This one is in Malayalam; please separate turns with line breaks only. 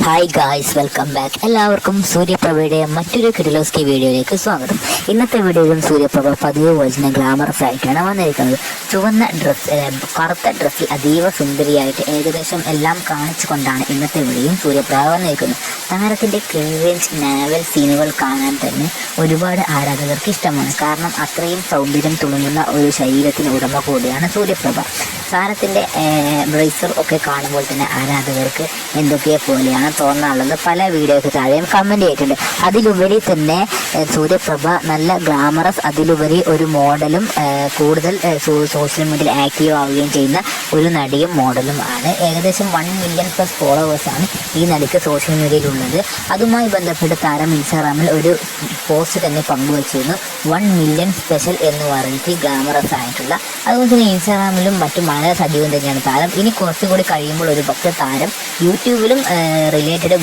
Hi guys, welcome back. എല്ലാവർക്കും സൂര്യപ്രഭയുടെ മറ്റൊരു കിടിലോസ്കി വീഡിയോയിലേക്ക് സ്വാഗതം. ഇന്നത്തെ വീഡിയോയിലും സൂര്യപ്രഭ പതിവ് പോലെ ഗ്ലാമറസ് ആയിട്ടാണ് വന്നിരിക്കുന്നത്. ചുവന്ന കറുത്ത ഡ്രസ്സിൽ അതീവ സുന്ദരിയായിട്ട് ഏകദേശം എല്ലാം കാണിച്ചുകൊണ്ടാണ് ഇന്നത്തെ വീഡിയോയും സൂര്യപ്രഭ വന്നിരിക്കുന്നത്. താരത്തിൻ്റെ ക്ലീവേജ് നാവൽ സീനുകൾ കാണാൻ തന്നെ ഒരുപാട് ആരാധകർക്ക് ഇഷ്ടമാണ്. കാരണം അത്രയും സൗന്ദര്യം തുളുമ്പുന്ന ഒരു ശരീരത്തിന് ഉടമ കൂടിയാണ് സൂര്യപ്രഭ. താരത്തിൻ്റെ ബ്രേസർ ഒക്കെ കാണുമ്പോൾ തന്നെ ആരാധകർക്ക് എന്തൊക്കെ പോലെയാണ് തോന്നാറുള്ളത് പല വീഡിയോയ്ക്ക് താഴെയും കമൻറ്റ് ചെയ്തിട്ടുണ്ട്. അതിലുപരി തന്നെ സൂര്യപ്രഭ നല്ല ഗ്ലാമറസ്, അതിലുപരി ഒരു മോഡലും കൂടുതൽ സോഷ്യൽ മീഡിയയിൽ ആക്റ്റീവ് ആവുകയും ചെയ്യുന്ന ഒരു നടിയും മോഡലും ആണ്. ഏകദേശം 1 മില്യൺ പ്ലസ് ഫോളോവേഴ്സാണ് ഈ നടിക്ക് സോഷ്യൽ മീഡിയയിലുള്ളത്. അതുമായി ബന്ധപ്പെട്ട് താരം ഇൻസ്റ്റാഗ്രാമിൽ ഒരു പോസ്റ്റ് തന്നെ പങ്കുവച്ചിരുന്നു. 1 മില്യൺ സ്പെഷ്യൽ എന്ന് പറഞ്ഞിട്ട് ഗ്ലാമറസ് ആയിട്ടുള്ള. അതുപോലെ തന്നെ ഇൻസ്റ്റാഗ്രാമിലും മറ്റും വളരെ സജീവം തന്നെയാണ് താരം. ഇനി കുറച്ചുകൂടി കഴിയുമ്പോൾ ഒരു പക്ഷേ താരം യൂട്യൂബിലും റിലേറ്റഡ്